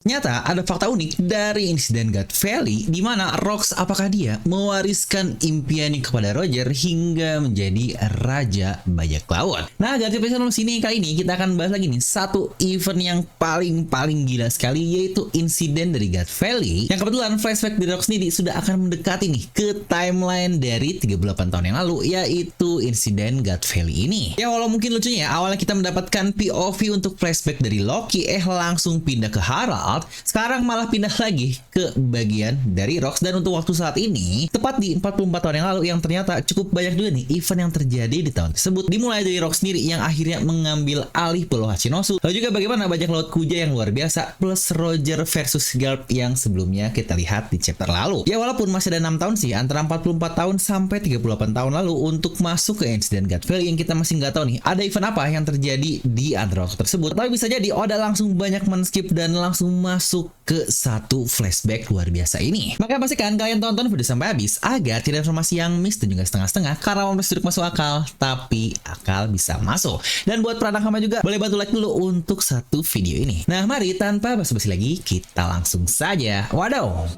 Ternyata ada fakta unik dari insiden God Valley di mana Rox apakah dia mewariskan impiannya kepada Roger hingga menjadi raja bajak laut. Nah, God Valley sini kali ini kita akan bahas lagi nih satu event yang paling gila sekali, yaitu insiden dari God Valley yang kebetulan flashback dari Rox sendiri sudah akan mendekati nih ke timeline dari 38 tahun yang lalu, yaitu insiden God Valley ini. Ya walau mungkin lucunya ya, awalnya kita mendapatkan POV untuk flashback dari Loki langsung pindah ke Harald. Sekarang malah pindah lagi ke bagian dari Rox, dan untuk waktu saat ini tepat di 44 tahun yang lalu yang ternyata cukup banyak juga nih event yang terjadi di tahun tersebut. Dimulai dari Rox sendiri yang akhirnya mengambil alih Pulau Hachinosu, lalu juga bagaimana bajak laut Kuja yang luar biasa, plus Roger versus Garp yang sebelumnya kita lihat di chapter lalu. Ya walaupun masih ada 6 tahun sih antara 44 tahun sampai 38 tahun lalu untuk masuk ke insiden God Valley yang kita masih nggak tahu nih ada event apa yang terjadi di antara waktu tersebut. Tapi bisa jadi Oda langsung banyak men-skip dan langsung masuk ke satu flashback luar biasa ini. Maka pastikan kalian tonton video sampai habis agar tidak informasi yang miss dan juga setengah-setengah, karena mau duduk masuk akal tapi akal bisa masuk. Dan buat para nakama juga boleh bantu like dulu untuk satu video ini. Nah mari tanpa basa-basi lagi kita langsung saja. Waduh.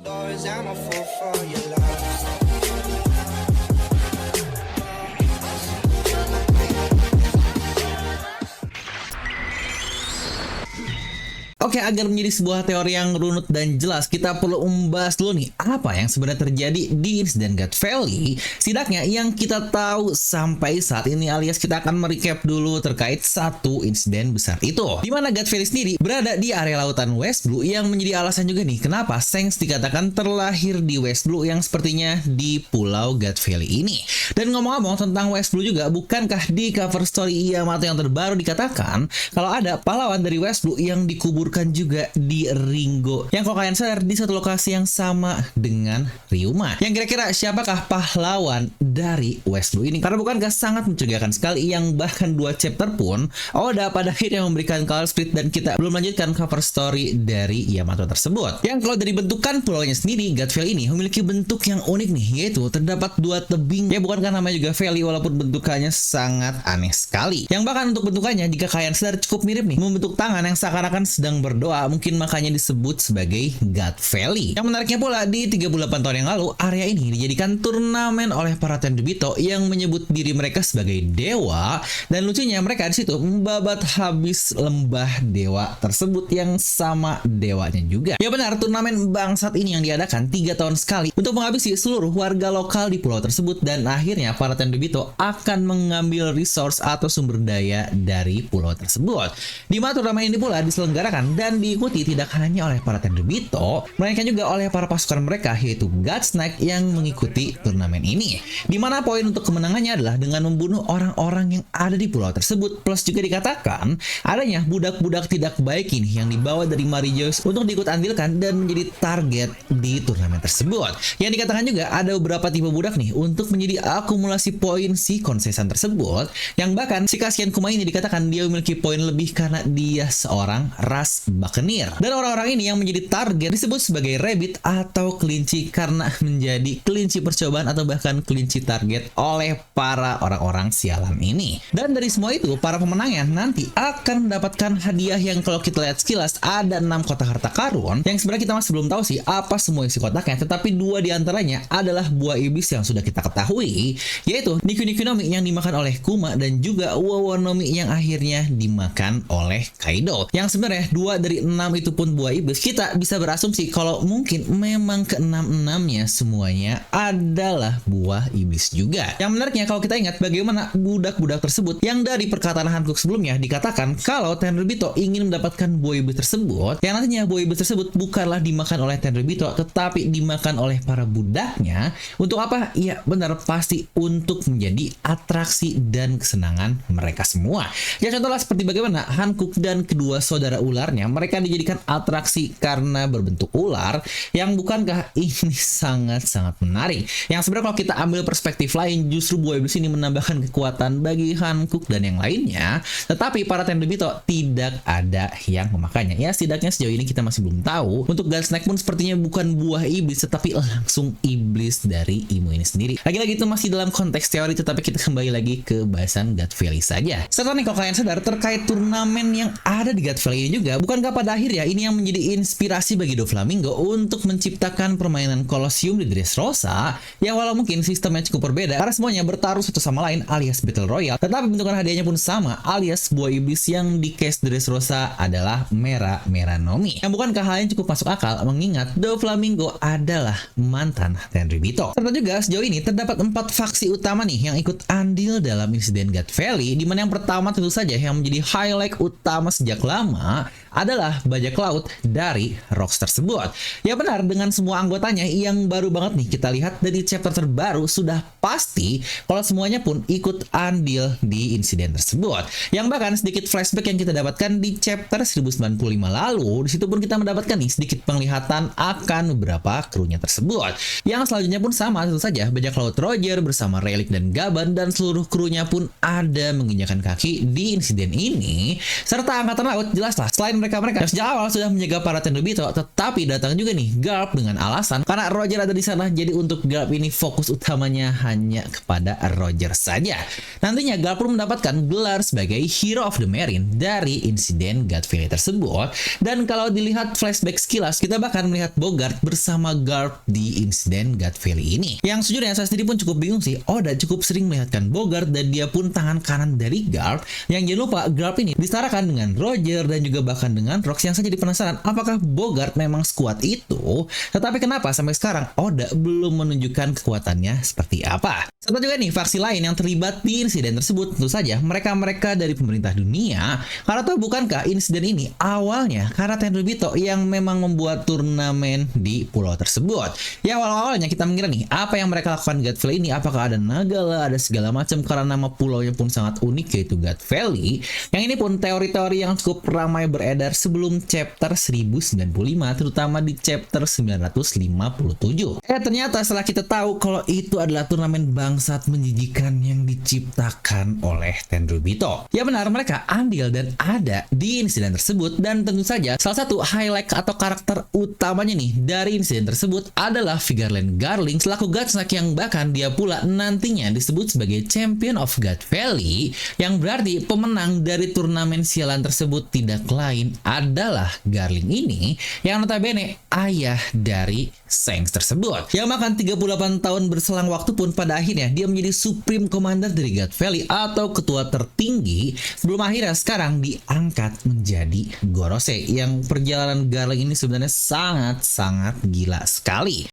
Oke, agar menjadi sebuah teori yang runut dan jelas, kita perlu membahas dulu nih apa yang sebenarnya terjadi di insiden God Valley. Setidaknya yang kita tahu sampai saat ini, alias kita akan merecap dulu terkait satu insiden besar itu. Di mana God Valley sendiri berada di area lautan West Blue yang menjadi alasan juga nih kenapa Shanks dikatakan terlahir di West Blue yang sepertinya di pulau God Valley ini. Dan ngomong-ngomong tentang West Blue juga, bukankah di cover story Yamato yang terbaru dikatakan kalau ada pahlawan dari West Blue yang dikubur juga di Ringo, yang kalau kalian sadar di satu lokasi yang sama dengan Ryuma. Yang kira-kira siapakah pahlawan dari West Blue ini? Karena bukankah sangat mencurigakan sekali yang bahkan 2 chapter pun Oda pada akhirnya memberikan color split dan kita belum lanjutkan cover story dari Yamato tersebut. Yang kalau dari bentukan pulaunya sendiri, God Valley ini memiliki bentuk yang unik nih, yaitu terdapat 2 tebing. Ya bukankah namanya juga Valley walaupun bentukannya sangat aneh sekali. Yang bahkan untuk bentukannya jika kalian sadar cukup mirip nih, membentuk tangan yang seakan-akan sedang berdoa, mungkin makanya disebut sebagai God Valley. Yang menariknya pula, di 38 tahun yang lalu area ini dijadikan turnamen oleh para Tenryubito yang menyebut diri mereka sebagai dewa, dan lucunya mereka di situ membabat habis lembah dewa tersebut yang sama dewanya juga. Ya benar, turnamen bangsat ini yang diadakan 3 tahun sekali untuk menghabisi seluruh warga lokal di pulau tersebut, dan akhirnya para Tenryubito akan mengambil resource atau sumber daya dari pulau tersebut. Di mana turnamen ini pula diselenggarakan dan diikuti tidak hanya oleh para Tenryubito, melainkan juga oleh para pasukan mereka, yaitu Godsnack yang mengikuti turnamen ini. Dimana poin untuk kemenangannya adalah dengan membunuh orang-orang yang ada di pulau tersebut, plus juga dikatakan adanya budak-budak tidak baik ini yang dibawa dari Marijois untuk diikut andilkan dan menjadi target di turnamen tersebut. Yang dikatakan juga ada beberapa tipe budak nih untuk menjadi akumulasi poin si konsesan tersebut, yang bahkan si Cassian Kuma ini dikatakan dia memiliki poin lebih karena dia seorang ras Buccaneer. Dan orang-orang ini yang menjadi target disebut sebagai rabbit atau kelinci karena menjadi kelinci percobaan atau bahkan kelinci target oleh para orang-orang sialan ini. Dan dari semua itu, para pemenangnya nanti akan mendapatkan hadiah yang kalau kita lihat sekilas ada 6 kotak harta karun, yang sebenarnya kita masih belum tahu sih apa semua isi kotaknya, tetapi 2 diantaranya adalah buah iblis yang sudah kita ketahui, yaitu Niku Niku Nomi yang dimakan oleh Kuma dan juga Wowo Nomi yang akhirnya dimakan oleh Kaido. Yang sebenarnya 2 dari 6 itu pun buah iblis, kita bisa berasumsi kalau mungkin memang ke-6-6-nya semuanya adalah buah iblis juga. Yang menariknya kalau kita ingat bagaimana budak-budak tersebut yang dari perkataan Hancock sebelumnya dikatakan kalau Tenryubito ingin mendapatkan buah iblis tersebut, yang nantinya buah iblis tersebut bukanlah dimakan oleh Tenryubito tetapi dimakan oleh para budaknya. Untuk apa? Ya benar, pasti untuk menjadi atraksi dan kesenangan mereka semua. Ya contohnya seperti bagaimana Hancock dan kedua saudara ularnya, mereka dijadikan atraksi karena berbentuk ular, yang bukankah ini sangat-sangat menarik. Yang sebenarnya kalau kita ambil perspektif lain, justru buah iblis ini menambahkan kekuatan bagi Hancock dan yang lainnya, tetapi para Tenryubito tidak ada yang memakannya. Ya setidaknya sejauh ini kita masih belum tahu. Untuk Godsnack pun sepertinya bukan buah iblis tetapi langsung iblis dari Imo ini sendiri. Lagi-lagi itu masih dalam konteks teori, tetapi kita kembali lagi ke bahasan God Valley saja. Setelah nih kalau kalian sadar terkait turnamen yang ada di God Valley ini juga, Bukankah pada akhirnya ini yang menjadi inspirasi bagi Doflamingo untuk menciptakan permainan Colosseum di Dressrosa yang walau mungkin sistemnya cukup berbeda karena semuanya bertaruh satu sama lain alias Battle Royale, tetapi bentukan hadiahnya pun sama alias buah iblis yang di case Dressrosa adalah Mera Meranomi. Yang bukankah hal yang cukup masuk akal mengingat Doflamingo adalah mantan Tenryubito. Serta juga sejauh ini terdapat 4 faksi utama nih yang ikut andil dalam insiden God Valley, di mana yang pertama tentu saja yang menjadi highlight utama sejak lama adalah bajak laut dari Rocks tersebut. Ya benar, dengan semua anggotanya yang baru banget nih kita lihat dari chapter terbaru sudah pasti kalau semuanya pun ikut andil di insiden tersebut. Yang bahkan sedikit flashback yang kita dapatkan di chapter 1095 lalu, disitu pun kita mendapatkan nih sedikit penglihatan akan beberapa krunya tersebut. Yang selanjutnya pun sama tentu saja, bajak laut Roger bersama Relic dan Gaban dan seluruh krunya pun ada menginjakan kaki di insiden ini. Serta angkatan laut jelaslah selain mereka yang sejak awal sudah menjaga para Tenryubito, tetapi datang juga nih Garp dengan alasan karena Roger ada di sana, jadi untuk Garp ini fokus utamanya hanya kepada Roger saja. Nantinya Garp pun mendapatkan gelar sebagai Hero of the Marine dari insiden God Valley tersebut. Dan kalau dilihat flashback sekilas, kita bahkan melihat Bogart bersama Garp di insiden God Valley ini. Yang sejujurnya saya sendiri pun cukup bingung sih, Oda cukup sering melihatkan Bogart dan dia pun tangan kanan dari Garp. Yang jangan lupa Garp ini disetarakan dengan Roger dan juga bahkan dengan Rocks, yang saya jadi penasaran apakah Bogart memang sekuat itu, tetapi kenapa sampai sekarang Oda belum menunjukkan kekuatannya seperti apa. Serta juga nih faksi lain yang terlibat di insiden tersebut tentu saja mereka-mereka dari pemerintah dunia. Karena tahu bukankah insiden ini awalnya karena Tenryubito yang memang membuat turnamen di pulau tersebut. Ya awal-awalnya kita mengira nih apa yang mereka lakukan God Valley ini, apakah ada naga lah, ada segala macam karena nama pulaunya pun sangat unik yaitu God Valley. Yang ini pun teori-teori yang cukup ramai beredar sebelum chapter 1095, terutama di chapter 957. Ternyata setelah kita tahu kalau itu adalah turnamen bangsat menjijikan yang diciptakan oleh Tenryubito. Ya benar, mereka andil dan ada di insiden tersebut, dan tentu saja salah satu highlight atau karakter utamanya nih dari insiden tersebut adalah Vigarland Garling selaku Godsnack, yang bahkan dia pula nantinya disebut sebagai Champion of God Valley, yang berarti pemenang dari turnamen sialan tersebut tidak lain adalah Garling ini, yang notabene ayah dari Shanks tersebut. Yang makan 38 tahun berselang waktu pun pada akhirnya dia menjadi Supreme Commander dari God Valley atau ketua tertinggi, sebelum akhirnya sekarang diangkat menjadi Gorosei, yang perjalanan Garling ini sebenarnya sangat-sangat gila sekali.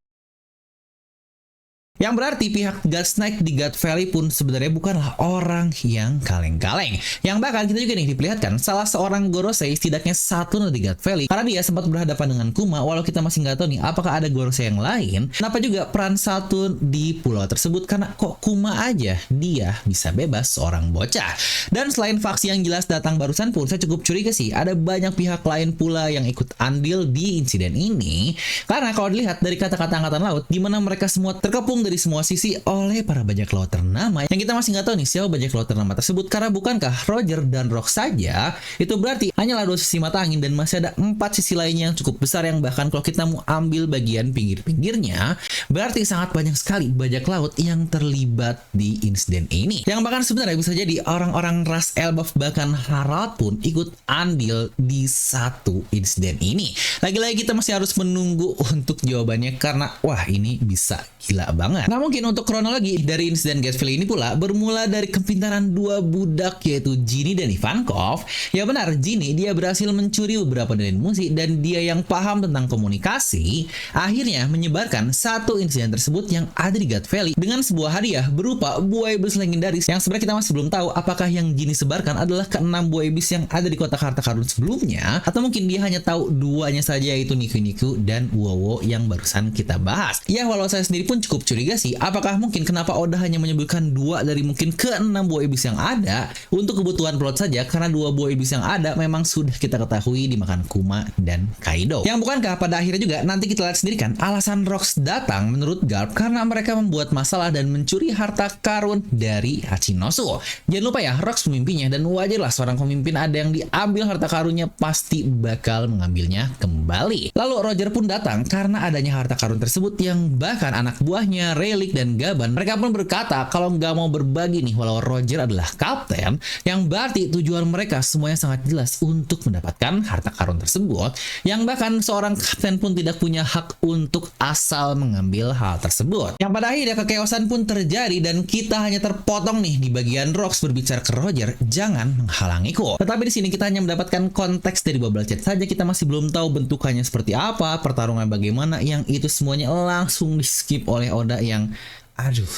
Yang berarti pihak Godsnack di God Valley pun sebenarnya bukanlah orang yang kaleng-kaleng. Yang bahkan kita juga nih diperlihatkan salah seorang Gorosei setidaknya satu di God Valley, karena dia sempat berhadapan dengan Kuma, walau kita masih nggak tahu nih apakah ada Gorosei yang lain. Kenapa juga peran satu di pulau tersebut, karena kok Kuma aja dia bisa bebas seorang bocah. Dan selain faksi yang jelas datang barusan pun, saya cukup curiga sih ada banyak pihak lain pula yang ikut andil di insiden ini. Karena kalau dilihat dari kata-kata angkatan laut, di mana mereka semua terkepung dari semua sisi oleh para bajak laut ternama, yang kita masih nggak tahu nih siapa bajak laut ternama tersebut, karena bukankah Roger dan Rock saja itu berarti hanyalah 2 sisi mata angin, dan masih ada 4 sisi lainnya yang cukup besar, yang bahkan kalau kita mau ambil bagian pinggir-pinggirnya berarti sangat banyak sekali bajak laut yang terlibat di insiden ini, yang bahkan sebenarnya bisa jadi orang-orang ras Elbaf bahkan Harald pun ikut andil di satu insiden ini. Lagi-lagi kita masih harus menunggu untuk jawabannya, karena wah ini bisa gila banget. Nah mungkin untuk kronologi dari insiden God Valley ini pula bermula dari kepintaran 2 budak yaitu Ginny dan Ivankov. Ya benar, Ginny dia berhasil mencuri beberapa dalin musik, dan dia yang paham tentang komunikasi akhirnya menyebarkan satu insiden tersebut yang ada di God Valley dengan sebuah hadiah berupa buah iblis legendaris, yang sebenarnya kita masih belum tahu apakah yang Ginny sebarkan adalah ke-6 buah iblis yang ada di kotak harta karun sebelumnya, atau mungkin dia hanya tahu 2-nya saja yaitu Niku-Niku dan Wowo yang barusan kita bahas. Ya walau saya sendiri pun cukup curiga sih, apakah mungkin kenapa Oda hanya menyebutkan 2 dari mungkin ke-6 buah iblis yang ada untuk kebutuhan plot saja, karena 2 buah iblis yang ada memang sudah kita ketahui dimakan Kuma dan Kaido. Yang bukankah pada akhirnya juga nanti kita lihat sendiri kan alasan Rocks datang menurut Garp karena mereka membuat masalah dan mencuri harta karun dari Hachinosu. Jangan lupa ya, Rocks pemimpinnya, dan wajarlah seorang pemimpin ada yang diambil harta karunnya pasti bakal mengambilnya kembali. Lalu Roger pun datang karena adanya harta karun tersebut, yang bahkan anak buahnya punya Rayleigh dan Gaban, mereka pun berkata kalau nggak mau berbagi nih walau Roger adalah kapten, yang berarti tujuan mereka semuanya sangat jelas untuk mendapatkan harta karun tersebut, yang bahkan seorang kapten pun tidak punya hak untuk asal mengambil hal tersebut. Yang pada akhirnya kekeosan pun terjadi dan kita hanya terpotong nih di bagian Rox berbicara ke Roger, jangan menghalangiku. Tetapi di sini kita hanya mendapatkan konteks dari bubble chat saja, kita masih belum tahu bentukannya seperti apa, pertarungan bagaimana, yang itu semuanya langsung di skip oleh Oda yang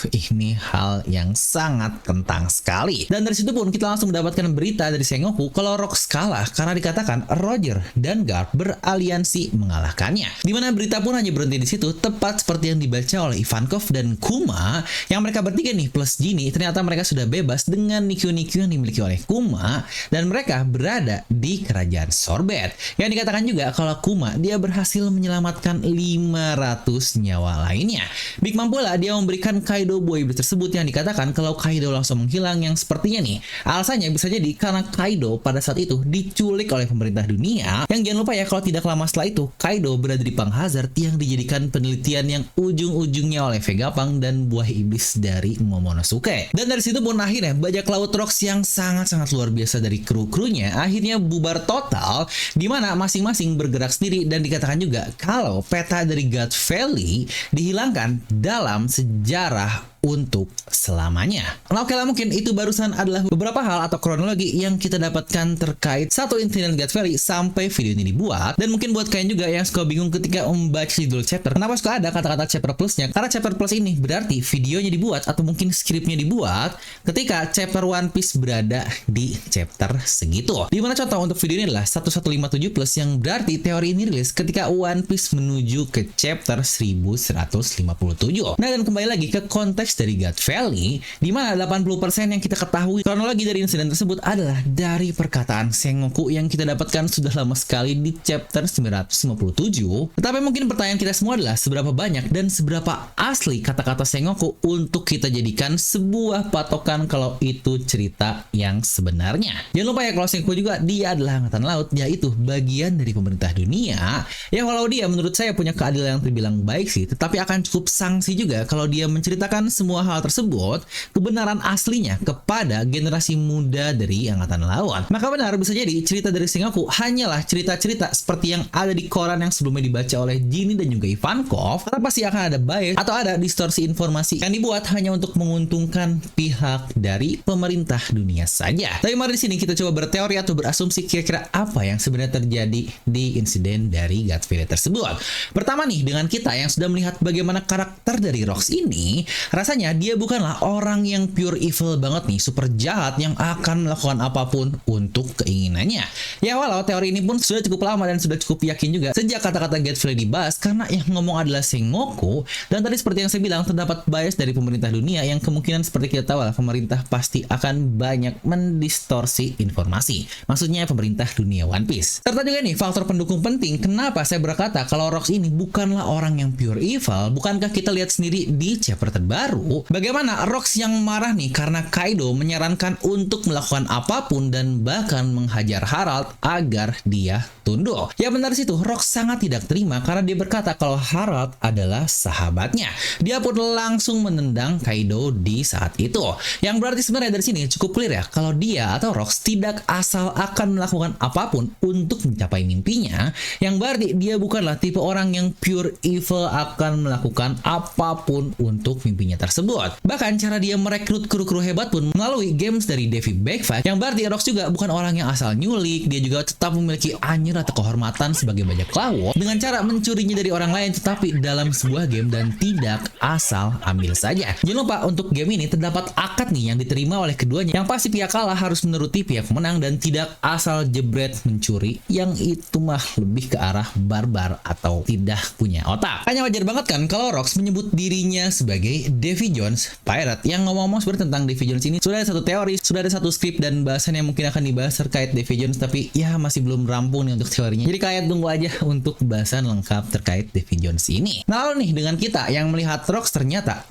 ini hal yang sangat kentang sekali. Dan dari situ pun kita langsung mendapatkan berita dari Sengoku kalau Rox kalah karena dikatakan Roger dan Garp beraliansi mengalahkannya. Dimana berita pun hanya berhenti di situ, tepat seperti yang dibaca oleh Ivankov dan Kuma, yang mereka bertiga nih plus Genie, ternyata mereka sudah bebas dengan Nikyu-Nikyu yang dimiliki oleh Kuma, dan mereka berada di kerajaan Sorbet. Yang dikatakan juga kalau Kuma dia berhasil menyelamatkan 500 nyawa lainnya. Big Mom pula dia memberikan Kaido buah iblis tersebut, yang dikatakan kalau Kaido langsung menghilang, yang sepertinya nih alasannya bisa jadi karena Kaido pada saat itu diculik oleh pemerintah dunia, yang jangan lupa ya kalau tidak lama setelah itu Kaido berada di Pang Hazard yang dijadikan penelitian yang ujung-ujungnya oleh Vegapunk dan buah iblis dari Momonosuke. Dan dari situ pun akhirnya bajak laut Rox yang sangat-sangat luar biasa dari kru-krunya akhirnya bubar total, dimana masing-masing bergerak sendiri, dan dikatakan juga kalau peta dari God Valley dihilangkan dalam sejarah untuk selamanya. Nah oke lah, mungkin itu barusan adalah beberapa hal atau kronologi yang kita dapatkan terkait satu insiden God Valley sampai video ini dibuat. Dan mungkin buat kalian juga yang suka bingung ketika membaca judul chapter, kenapa suka ada kata-kata chapter plusnya? Karena chapter plus ini berarti videonya dibuat atau mungkin skripnya dibuat ketika chapter One Piece berada di chapter segitu. Dimana contoh untuk video ini adalah 1157 plus, yang berarti teori ini rilis ketika One Piece menuju ke chapter 1157. Nah dan kembali lagi ke konteks dari God Valley, di mana 80% yang kita ketahui kronologi dari insiden tersebut adalah dari perkataan Sengoku yang kita dapatkan sudah lama sekali di chapter 957. Tetapi mungkin pertanyaan kita semua adalah seberapa banyak dan seberapa asli kata-kata Sengoku untuk kita jadikan sebuah patokan kalau itu cerita yang sebenarnya. Jangan lupa ya kalau Sengoku juga dia adalah angkatan laut, yaitu bagian dari pemerintah dunia, yang walau dia menurut saya punya keadilan yang terbilang baik sih, tetapi akan cukup sanksi juga kalau dia menceritakan semua hal tersebut, kebenaran aslinya kepada generasi muda dari angkatan laut. Maka benar bisa jadi cerita dari Sengoku hanyalah cerita-cerita seperti yang ada di koran yang sebelumnya dibaca oleh Genie dan juga Ivankov, karena pasti akan ada bias atau ada distorsi informasi yang dibuat hanya untuk menguntungkan pihak dari pemerintah dunia saja. Tapi mari di sini kita coba berteori atau berasumsi kira-kira apa yang sebenarnya terjadi di insiden dari God Valley tersebut. Pertama nih, dengan kita yang sudah melihat bagaimana karakter dari Rox ini, rasanya dia bukanlah orang yang pure evil banget nih, super jahat yang akan melakukan apapun untuk keinginannya. Ya walau teori ini pun sudah cukup lama dan sudah cukup yakin juga sejak kata-kata God Valley dibahas, karena yang ngomong adalah Sengoku, dan tadi seperti yang saya bilang terdapat bias dari pemerintah dunia yang kemungkinan seperti kita tahu lah, pemerintah pasti akan banyak mendistorsi informasi. Maksudnya pemerintah dunia One Piece. Serta juga nih faktor pendukung penting kenapa saya berkata kalau Rox ini bukanlah orang yang pure evil. Bukankah kita lihat sendiri di chapter terbaru bagaimana Rox yang marah nih karena Kaido menyarankan untuk melakukan apapun dan bahkan menghajar Harald agar dia tunduk. Ya benar situ, Rox sangat tidak terima karena dia berkata kalau Harald adalah sahabatnya. Dia pun langsung menendang Kaido di saat itu. Yang berarti sebenarnya dari sini cukup clear ya kalau dia atau Rox tidak asal akan melakukan apapun untuk mencapai mimpinya. Yang berarti dia bukanlah tipe orang yang pure evil akan melakukan apapun untuk mimpinya tersebut. Bahkan cara dia merekrut kru-kru hebat pun melalui games dari Davy Backfight, yang berarti Rox juga bukan orang yang asal nyulik. Dia juga tetap memiliki anjir atau kehormatan sebagai bajak laut dengan cara mencurinya dari orang lain, tetapi dalam sebuah game dan tidak asal ambil saja. Jangan lupa untuk game ini terdapat akad nih yang diterima oleh keduanya, yang pasti pihak kalah harus menuruti pihak menang dan tidak asal jebret mencuri, yang itu mah lebih ke arah barbar atau tidak punya otak. Hanya wajar banget kan kalau Rox menyebut dirinya sebagai Davy Jones Pirate. Yang ngomong-ngomong sebenarnya tentang Davy Jones ini, sudah ada satu teori, sudah ada satu skrip dan bahasan yang mungkin akan dibahas terkait Davy Jones, tapi ya masih belum rampung nih untuk teorinya. Jadi kalian tunggu aja untuk bahasan lengkap terkait Davy Jones ini. Nah lalu nih, dengan kita yang melihat Rox, ternyata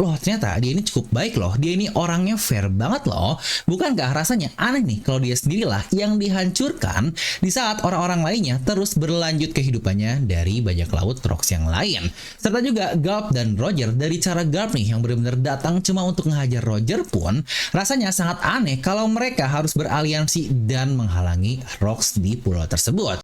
dia ini cukup baik loh, dia ini orangnya fair banget loh. Bukankah rasanya aneh nih kalau dia sendirilah yang dihancurkan di saat orang-orang lainnya terus berlanjut kehidupannya dari bajak laut Rox yang lain. Serta juga Garp dan Roger, dari cara Garp nih yang benar-benar datang cuma untuk ngehajar Roger pun rasanya sangat aneh kalau mereka harus beraliansi dan menghalangi Rox di pulau tersebut.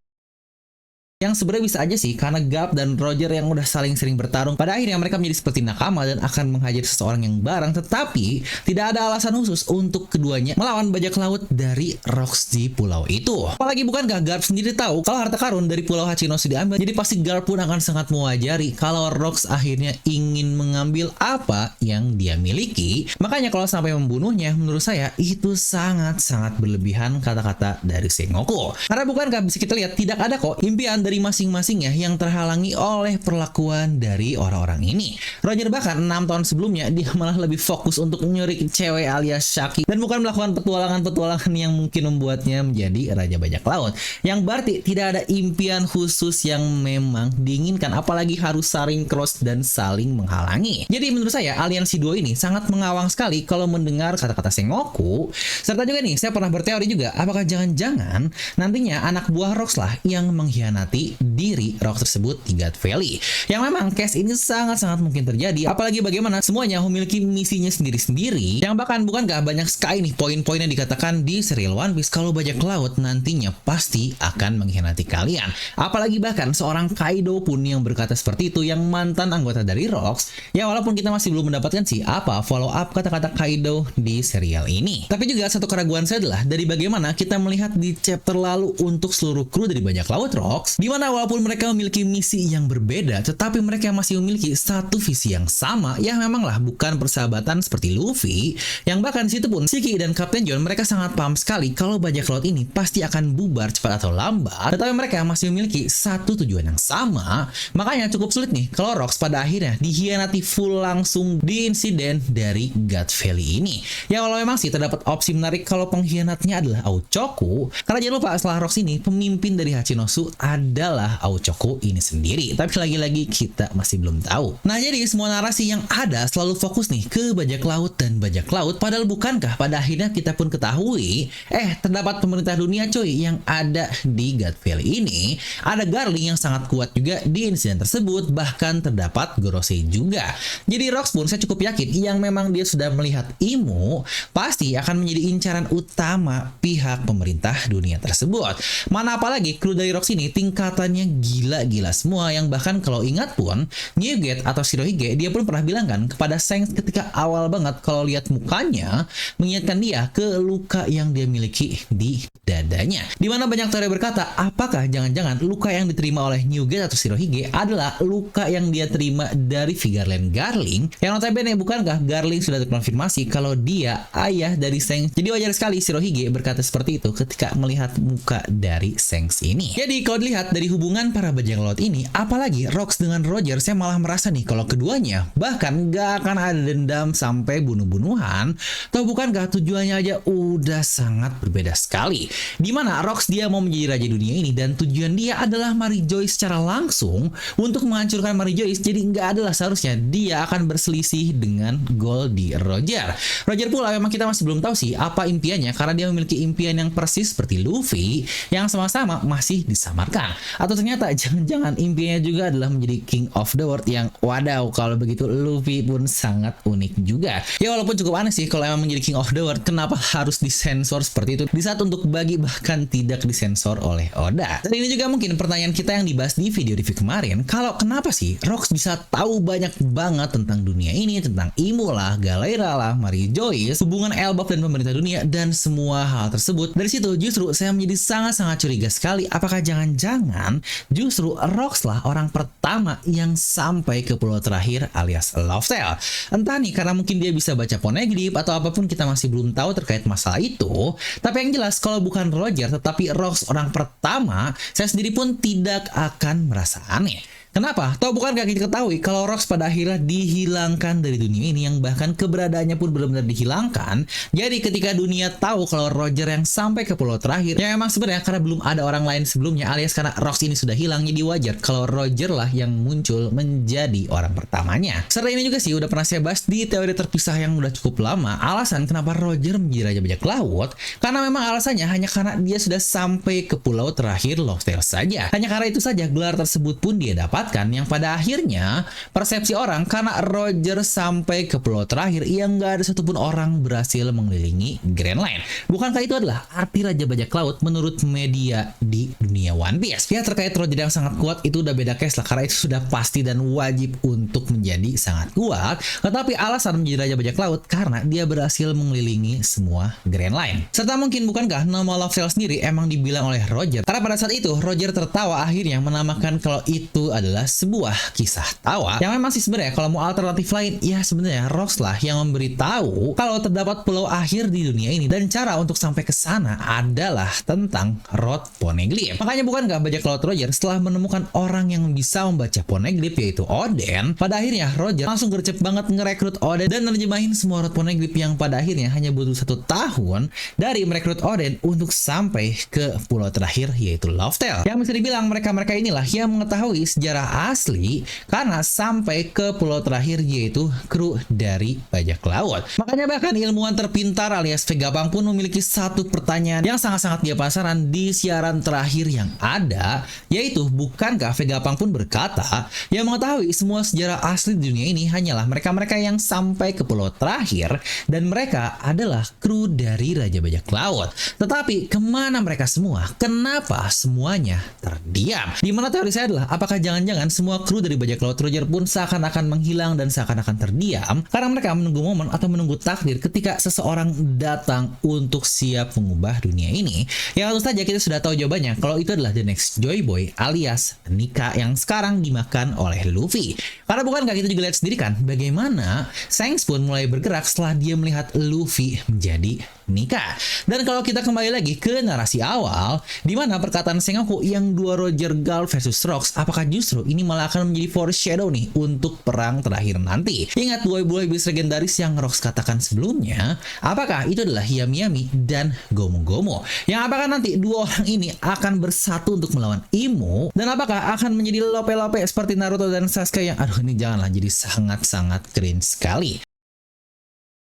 Yang sebenarnya bisa aja sih, karena Garp dan Roger yang udah saling sering bertarung, pada akhirnya mereka menjadi seperti nakama dan akan menghajar seseorang yang bareng, tetapi tidak ada alasan khusus untuk keduanya melawan bajak laut dari Rox di pulau itu. Apalagi bukankah Garp sendiri tahu kalau harta karun dari pulau Hachinosu diambil, jadi pasti Garp pun akan sangat mewajari kalau Rox akhirnya ingin mengambil apa yang dia miliki. Makanya kalau sampai membunuhnya, menurut saya itu sangat-sangat berlebihan kata-kata dari Sengoku. Karena bukankah bisa kita lihat tidak ada kok impian dari masing-masingnya yang terhalangi oleh perlakuan dari orang-orang ini. Roger bahkan 6 tahun sebelumnya dia malah lebih fokus untuk nyurik cewek alias Shaki dan bukan melakukan petualangan-petualangan yang mungkin membuatnya menjadi raja bajak laut. Yang berarti tidak ada impian khusus yang memang diinginkan, apalagi harus saling cross dan saling menghalangi. Jadi menurut saya aliansi duo ini sangat mengawang sekali kalau mendengar kata-kata Sengoku. Serta juga nih, saya pernah berteori juga, apakah jangan-jangan nantinya anak buah Rox lah yang mengkhianati diri Rox tersebut di God Valley. Yang memang case ini sangat-sangat mungkin terjadi, apalagi bagaimana semuanya memiliki misinya sendiri-sendiri, yang bahkan bukankah banyak sekali nih poin-poin yang dikatakan di serial One Piece kalau bajak laut nantinya pasti akan mengkhianati kalian. Apalagi bahkan seorang Kaido pun yang berkata seperti itu, yang mantan anggota dari Rox. Ya walaupun kita masih belum mendapatkan sih apa follow up kata-kata Kaido di serial ini. Tapi juga satu keraguan saya adalah dari bagaimana kita melihat di chapter lalu untuk seluruh kru dari bajak laut Rox, di mana walaupun mereka memiliki misi yang berbeda, tetapi mereka masih memiliki satu visi yang sama, yang memanglah bukan persahabatan seperti Luffy, yang bahkan situ pun Shiki dan Kapten John mereka sangat paham sekali kalau bajak laut ini pasti akan bubar cepat atau lambat, tetapi mereka masih memiliki satu tujuan yang sama. Makanya cukup sulit nih kalau Rox pada akhirnya dikhianati full langsung di insiden dari God Valley ini. Ya kalau memang sih terdapat opsi menarik kalau pengkhianatnya adalah Aochoku, karena jangan lupa setelah Rox ini pemimpin dari Hachinosu adalah Aochoku ini sendiri. Tapi lagi-lagi kita masih belum tahu. Nah jadi semua narasi yang ada selalu fokus nih ke bajak laut dan bajak laut, padahal bukankah pada akhirnya kita pun ketahui terdapat pemerintah dunia coy yang ada di God Valley ini. Ada Garling yang sangat kuat juga di insiden tersebut, bahkan terdapat Gorosei juga. Jadi Rox pun saya cukup yakin yang memang dia sudah melihat Imu pasti akan menjadi incaran utama pihak pemerintah dunia tersebut. Mana apalagi kru dari Rox ini tingkatannya gila-gila semua, yang bahkan kalau ingat pun Newgate atau Shirohige dia pun pernah bilang kan kepada Shanks ketika awal banget kalau lihat mukanya mengingatkan dia ke luka yang dia miliki di dadanya. Dimana banyak teori berkata apakah jangan-jangan luka yang diterima oleh Newgate atau Shirohige adalah luka yang dia terima dari Vigarland Garling, yang notabene bukankah Garling sudah terkonfirmasi kalau dia ayah dari Shanks. Jadi wajar sekali Shirohige berkata seperti itu ketika melihat muka dari Shanks ini. Jadi kalau dilihat dari hubungan para bajak laut ini, apalagi Rox dengan Roger, saya malah merasa nih kalau keduanya bahkan gak akan ada dendam sampai bunuh-bunuhan. Atau bukankah tujuannya aja udah sangat berbeda sekali, dimana Rox dia mau menjadi raja dunia ini dan tujuan dia adalah Mary Joyce secara langsung untuk menghancurkan Mary Joyce. Jadi nggak adalah seharusnya dia akan berselisih dengan goal di Roger. Roger pula memang kita masih belum tahu sih apa impiannya, karena dia memiliki impian yang persis seperti Luffy yang sama-sama masih disamarkan. Atau ternyata jangan-jangan impiannya juga adalah menjadi King of the World, yang wadaw kalau begitu Luffy pun sangat unik juga. Ya walaupun cukup aneh sih kalau emang menjadi King of the World, kenapa harus disensor seperti itu di saat untuk bagi bahkan tidak disensor oleh Oda. Dan ini juga mungkin pertanyaan kita yang dibahas di video review kemarin, kalau kenapa sih Rox bisa tahu banyak banget tentang dunia ini, tentang Imu lah, Galera lah, Mary Joyce, hubungan Elbaf dan pemerintah dunia, dan semua hal tersebut. Dari situ justru saya menjadi sangat-sangat curiga sekali, apakah jangan-jangan justru Rox lah orang pertama yang sampai ke pulau terakhir alias Loftel. Entah nih karena mungkin dia bisa baca poneglyph atau apapun, kita masih belum tahu terkait masalah itu. Tapi yang jelas kalau bukan Roger tetapi Rox orang pertama, saya sendiri pun tidak akan merasa aneh. Kenapa? Tahu bukan gak kita ketahui kalau Rox pada akhirnya dihilangkan dari dunia ini, yang bahkan keberadaannya pun benar-benar dihilangkan. Jadi ketika dunia tahu kalau Roger yang sampai ke pulau terakhir, ya memang sebenarnya karena belum ada orang lain sebelumnya, alias karena Rox ini sudah hilang, jadi wajar kalau Roger lah yang muncul menjadi orang pertamanya. Serta ini juga sih udah pernah saya bahas di teori terpisah yang udah cukup lama, alasan kenapa Roger menjadi Raja Bajak Laut, karena memang alasannya hanya karena dia sudah sampai ke pulau terakhir Loftel saja. Hanya karena itu saja gelar tersebut pun dia dapat, yang pada akhirnya persepsi orang karena Roger sampai ke pulau terakhir yang nggak ada satupun orang berhasil mengelilingi Grand Line. Bukankah itu adalah arti Raja Bajak Laut menurut media di dunia One Piece? Ya, terkait Roger yang sangat kuat itu udah beda case lah, karena itu sudah pasti dan wajib untuk menjadi sangat kuat. Tetapi alasan menjadi Raja Bajak Laut karena dia berhasil mengelilingi semua Grand Line. Serta mungkin bukankah nama Loftel sendiri emang dibilang oleh Roger, karena pada saat itu Roger tertawa akhirnya menamakan kalau itu adalah sebuah kisah tawa. Yang memang sih sebenarnya kalau mau alternatif lain, ya sebenarnya Rox lah yang memberitahu kalau terdapat pulau akhir di dunia ini dan cara untuk sampai ke sana adalah tentang Rod Poneglyph. Makanya bukankah bajak laut Roger setelah menemukan orang yang bisa membaca Poneglyph yaitu Oden, pada akhirnya Roger langsung gercep banget ngerekrut Oden dan nerjemahin semua Rod Poneglyph yang pada akhirnya hanya butuh 1 tahun dari merekrut Oden untuk sampai ke pulau terakhir yaitu Loftel. Yang bisa dibilang mereka-mereka inilah yang mengetahui sejarah asli karena sampai ke pulau terakhir yaitu kru dari bajak laut. Makanya bahkan ilmuwan terpintar alias Vegapunk pun memiliki satu pertanyaan yang sangat-sangat dia penasaran di siaran terakhir yang ada, yaitu bukankah Vegapunk pun berkata yang mengetahui semua sejarah asli di dunia ini hanyalah mereka-mereka yang sampai ke pulau terakhir dan mereka adalah kru dari Raja Bajak Laut. Tetapi kemana mereka semua? Kenapa semuanya terdiam? Dimana teori saya adalah apakah jangan-jangan semua kru dari bajak laut Roger pun seakan-akan menghilang dan seakan-akan terdiam karena mereka menunggu momen atau menunggu takdir ketika seseorang datang untuk siap mengubah dunia ini. Yang tentu saja kita sudah tahu jawabannya kalau itu adalah The Next Joy Boy alias Nika yang sekarang dimakan oleh Luffy. Karena bukankah kita juga lihat sendiri kan bagaimana Shanks pun mulai bergerak setelah dia melihat Luffy menjadi Nika. Dan kalau kita kembali lagi ke narasi awal, di mana perkataan Sengoku yang 2 Roger Gal versus Rox, apakah justru ini malah akan menjadi foreshadow nih untuk perang terakhir nanti? Ingat 2 buah iblis legendaris yang Rox katakan sebelumnya, apakah itu adalah Yami Yami dan Gomu Gomu? Yang apakah nanti 2 orang ini akan bersatu untuk melawan Imu? Dan apakah akan menjadi lope-lope seperti Naruto dan Sasuke yang aduh ini janganlah, jadi sangat-sangat keren sekali.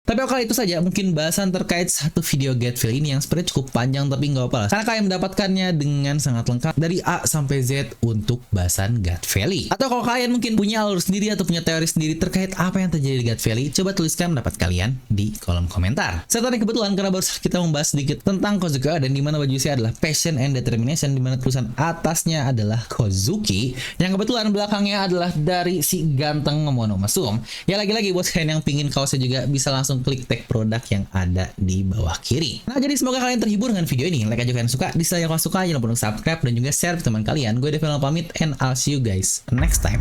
Tapi kalau itu saja mungkin bahasan terkait satu video Get Feel ini yang sebenarnya cukup panjang, tapi nggak apa-apa lah karena kalian mendapatkannya dengan sangat lengkap dari A sampai Z untuk bahasan God Valley. Atau kalau kalian mungkin punya alur sendiri atau punya teori sendiri terkait apa yang terjadi di God Valley, coba tuliskan pendapat kalian di kolom komentar. Serta kebetulan karena baru kita membahas sedikit tentang Kozuki dan di mana baju saya adalah Passion and Determination, di mana tulisan atasnya adalah Kozuki, yang kebetulan belakangnya adalah dari si ganteng Momonosuke. Ya lagi-lagi buat kalian yang pingin kaosnya juga bisa langsung klik tag produk yang ada di bawah kiri. Nah, jadi semoga kalian terhibur dengan video ini. Like aja kalian suka, dislike kalau suka, jangan lupa untuk subscribe dan juga share ke teman kalian. Gue Devil pamit and I'll see you guys next time.